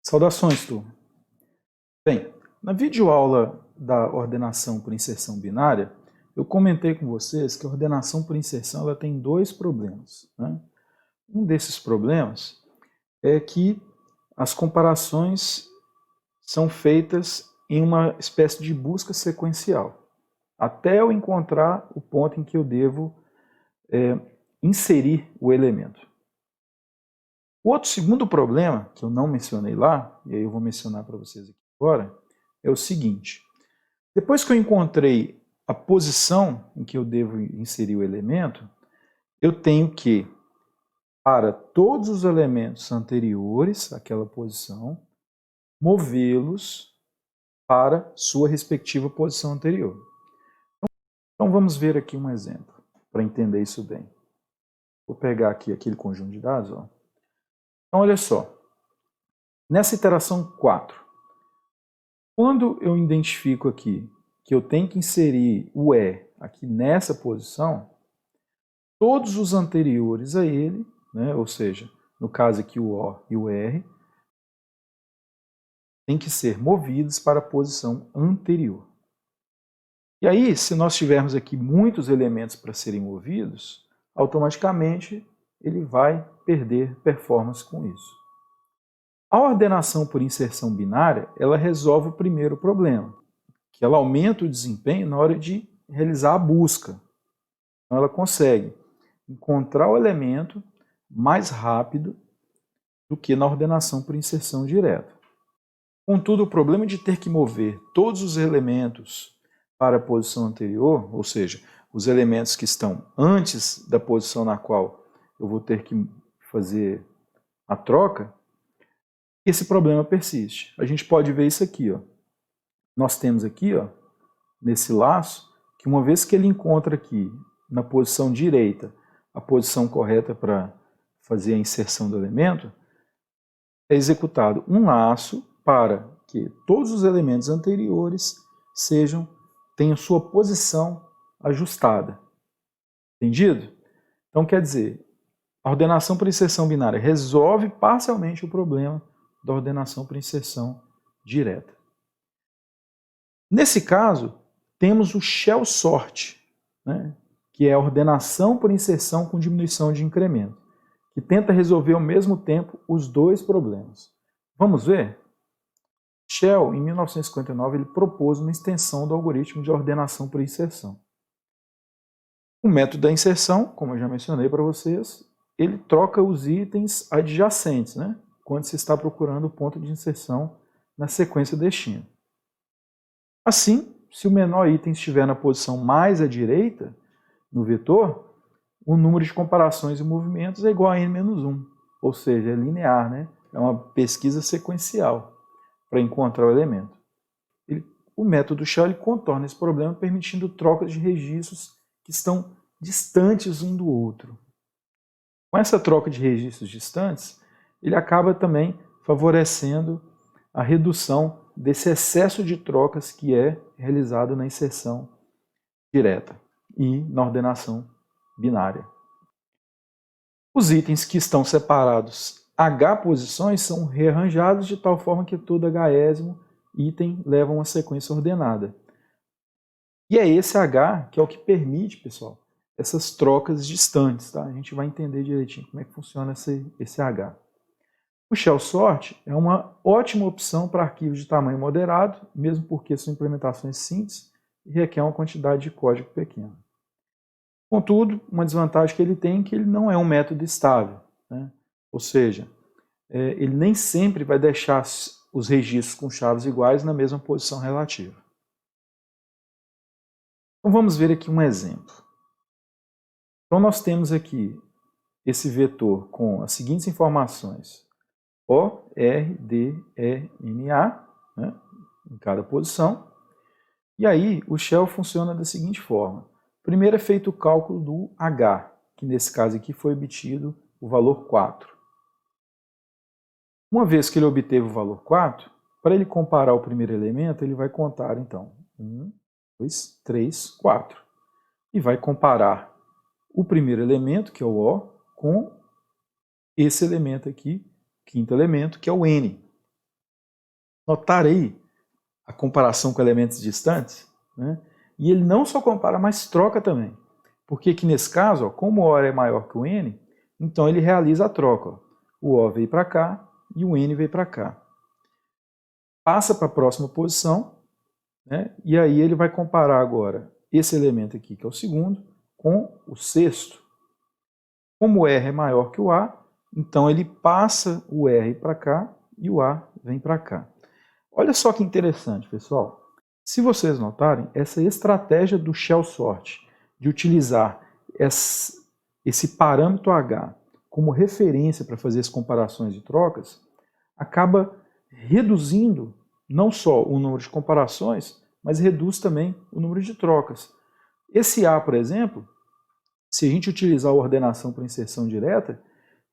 Saudações, turma. Bem, na videoaula da ordenação por inserção binária, eu comentei com vocês que a ordenação por inserção ela tem dois problemas, né? Um desses problemas é que as comparações são feitas em uma espécie de busca sequencial, até eu encontrar o ponto em que eu devo inserir o elemento. O outro segundo problema, que eu não mencionei lá, e aí eu vou mencionar para vocês aqui agora, é o seguinte. Depois que eu encontrei a posição em que eu devo inserir o elemento, eu tenho que, para todos os elementos anteriores àquela posição, movê-los para sua respectiva posição anterior. Então vamos ver aqui um exemplo, para entender isso bem. Vou pegar aqui aquele conjunto de dados. Ó. Então olha só, nessa iteração 4, quando eu identifico aqui que eu tenho que inserir o E aqui nessa posição, todos os anteriores a ele, né, ou seja, no caso aqui o O e o R, têm que ser movidos para a posição anterior. E aí, se nós tivermos aqui muitos elementos para serem movidos, automaticamente ele vai perder performance com isso. A ordenação por inserção binária, ela resolve o primeiro problema, que ela aumenta o desempenho na hora de realizar a busca. Então ela consegue encontrar o elemento mais rápido do que na ordenação por inserção direta. Contudo, o problema de ter que mover todos os elementos para a posição anterior, ou seja, os elementos que estão antes da posição na qual eu vou ter que fazer a troca, esse problema persiste. A gente pode ver isso aqui. Ó. Nós temos aqui, ó, nesse laço, que uma vez que ele encontra aqui, na posição direita, a posição correta para fazer a inserção do elemento, é executado um laço para que todos os elementos anteriores tenham sua posição ajustada. Entendido? Então, quer dizer, a ordenação por inserção binária resolve parcialmente o problema da ordenação por inserção direta. Nesse caso, temos o shell sort, né, que é a ordenação por inserção com diminuição de incremento, que tenta resolver ao mesmo tempo os dois problemas. Vamos ver? Shell, em 1959, ele propôs uma extensão do algoritmo de ordenação por inserção. O método da inserção, como eu já mencionei para vocês, ele troca os itens adjacentes, né, quando se está procurando o ponto de inserção na sequência destino. Assim, se o menor item estiver na posição mais à direita, no vetor, o número de comparações e movimentos é igual a n-1, ou seja, é linear, né? É uma pesquisa sequencial para encontrar o elemento. O método Shell contorna esse problema permitindo trocas de registros que estão distantes um do outro. Com essa troca de registros distantes, ele acaba também favorecendo a redução desse excesso de trocas que é realizado na inserção direta e na ordenação binária. Os itens que estão separados H posições são rearranjados de tal forma que todo Hésimo item leva uma sequência ordenada. E é esse H que é o que permite, pessoal, essas trocas distantes. Tá? A gente vai entender direitinho como é que funciona esse H. O shell sort é uma ótima opção para arquivos de tamanho moderado, mesmo porque são implementações simples e requer uma quantidade de código pequena. Contudo, uma desvantagem que ele tem é que ele não é um método estável, né? Ou seja, ele nem sempre vai deixar os registros com chaves iguais na mesma posição relativa. Então vamos ver aqui um exemplo. Então nós temos aqui esse vetor com as seguintes informações: O, R, D, E, N, A, né, em cada posição. E aí o shell funciona da seguinte forma. Primeiro é feito o cálculo do H, que nesse caso aqui foi obtido o valor 4. Uma vez que ele obteve o valor 4, para ele comparar o primeiro elemento, ele vai contar então 1, 2, 3, 4. E vai comparar o primeiro elemento, que é o O, com esse elemento aqui, quinto elemento, que é o N. Notaram aí a comparação com elementos distantes? Né? E ele não só compara, mas troca também. Porque aqui nesse caso, ó, como o O é maior que o N, então ele realiza a troca. Ó. O O veio para cá e o N veio para cá. Passa para a próxima posição, né? E aí ele vai comparar agora esse elemento aqui, que é o segundo, com o sexto. Como o R é maior que o A, então ele passa o R para cá e o A vem para cá. Olha só que interessante, pessoal. Se vocês notarem, essa estratégia do shell sort, de utilizar esse parâmetro H como referência para fazer as comparações de trocas, acaba reduzindo não só o número de comparações, mas reduz também o número de trocas. Esse A, por exemplo, se a gente utilizar a ordenação para inserção direta,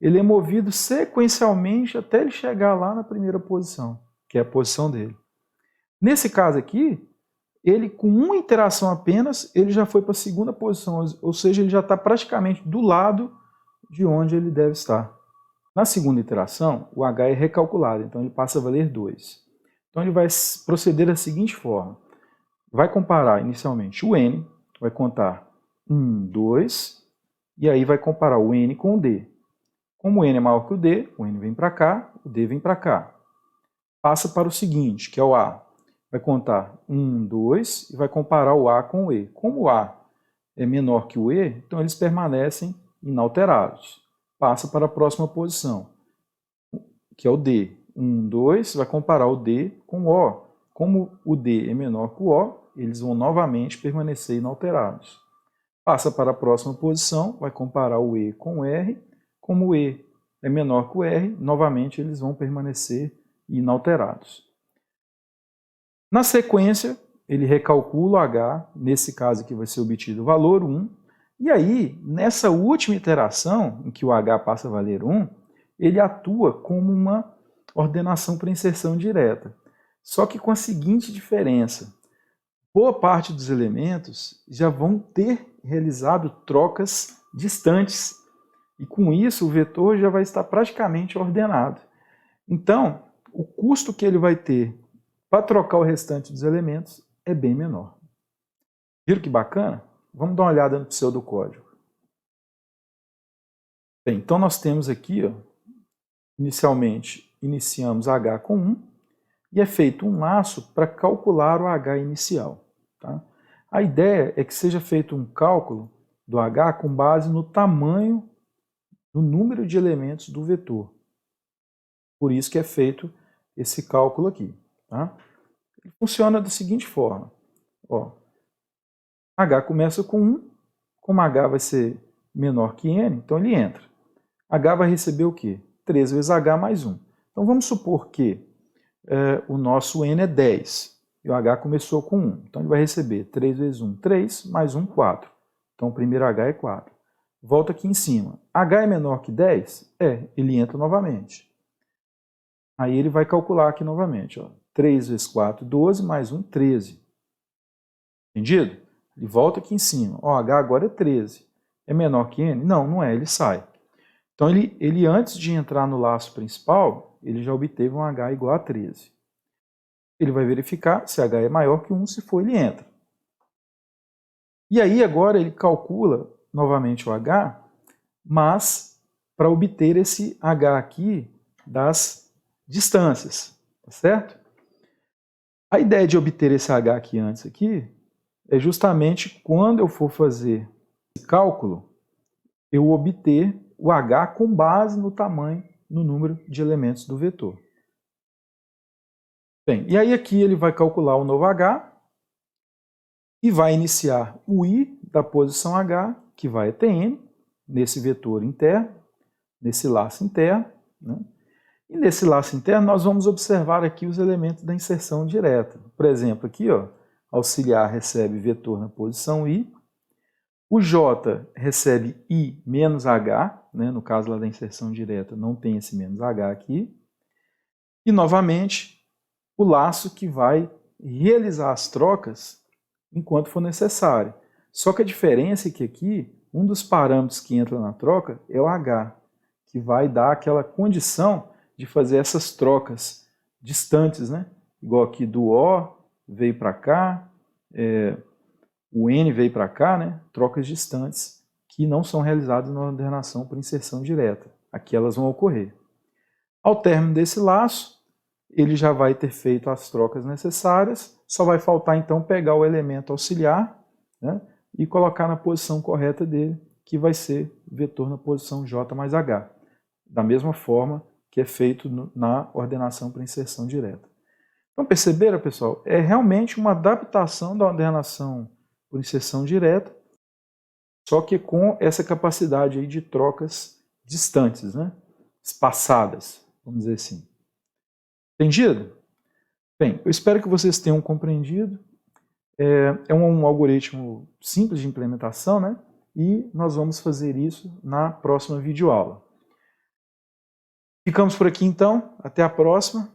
ele é movido sequencialmente até ele chegar lá na primeira posição, que é a posição dele. Nesse caso aqui, ele com uma interação apenas, ele já foi para a segunda posição, ou seja, ele já está praticamente do lado de onde ele deve estar. Na segunda iteração, o H é recalculado, então ele passa a valer 2. Então ele vai proceder da seguinte forma. Vai comparar inicialmente o N, vai contar 1, 2, e aí vai comparar o N com o D. Como o N é maior que o D vem para cá, o D vem para cá. Passa para o seguinte, que é o A. Vai contar 1, 2 e vai comparar o A com o E. Como o A é menor que o E, então eles permanecem inalterados. Passa para a próxima posição, que é o D. 1, 2, vai comparar o D com o O. Como o D é menor que o O, eles vão novamente permanecer inalterados. Passa para a próxima posição, vai comparar o E com o R. Como o E é menor que o R, novamente eles vão permanecer inalterados. Na sequência, ele recalcula o H, nesse caso aqui vai ser obtido o valor 1, e aí, nessa última iteração, em que o H passa a valer 1, ele atua como uma ordenação para inserção direta. Só que com a seguinte diferença, boa parte dos elementos já vão ter realizado trocas distantes, e com isso o vetor já vai estar praticamente ordenado. Então, o custo que ele vai ter para trocar o restante dos elementos é bem menor. Viram que bacana? Vamos dar uma olhada no pseudocódigo. Bem, então nós temos aqui, ó, inicialmente, iniciamos H com 1 e é feito um laço para calcular o H inicial. Tá? A ideia é que seja feito um cálculo do H com base no tamanho do número de elementos do vetor. Por isso que é feito esse cálculo aqui. Tá? Ele funciona da seguinte forma. Ó, H começa com 1, como H vai ser menor que N, então ele entra. H vai receber o quê? 3 vezes H mais 1. Então vamos supor que o nosso N é 10 e o H começou com 1. Então ele vai receber 3 vezes 1, 3, mais 1, 4. Então o primeiro H é 4. Volta aqui em cima. H é menor que 10? Ele entra novamente. Aí ele vai calcular aqui novamente. Ó. 3 vezes 4, 12, mais 1, 13. Entendido? Ele volta aqui em cima. Ó, H agora é 13. É menor que N? Não, não é, ele sai. Então ele antes de entrar no laço principal, ele já obteve um H igual a 13. Ele vai verificar se H é maior que 1, se for, ele entra. E aí agora ele calcula novamente o H, mas para obter esse H aqui das distâncias, tá certo? A ideia de obter esse H aqui antes aqui é justamente quando eu for fazer esse cálculo, eu obter o H com base no tamanho, no número de elementos do vetor. Bem, e aí aqui ele vai calcular o novo H e vai iniciar o I da posição H, que vai até N, nesse vetor interno, nesse laço interno. Né? E nesse laço interno nós vamos observar aqui os elementos da inserção direta. Por exemplo, aqui, ó, auxiliar recebe vetor na posição I, o J recebe I menos H, né? No caso lá da inserção direta não tem esse menos H aqui, e novamente o laço que vai realizar as trocas enquanto for necessário. Só que a diferença é que aqui, um dos parâmetros que entra na troca é o H, que vai dar aquela condição de fazer essas trocas distantes, né? igual aqui do O veio para cá, o N veio para cá, né? Trocas distantes que não são realizadas na ordenação por inserção direta. Aqui elas vão ocorrer. Ao término desse laço, ele já vai ter feito as trocas necessárias, só vai faltar então pegar o elemento auxiliar, né, e colocar na posição correta dele, que vai ser vetor na posição J mais H, da mesma forma que é feito na ordenação por inserção direta. Então perceberam, pessoal? É realmente uma adaptação da ordenação por inserção direta, só que com essa capacidade aí de trocas distantes, né, espaçadas, vamos dizer assim. Entendido? Bem, eu espero que vocês tenham compreendido. É um algoritmo simples de implementação, né? E nós vamos fazer isso na próxima videoaula. Ficamos por aqui então. Até a próxima.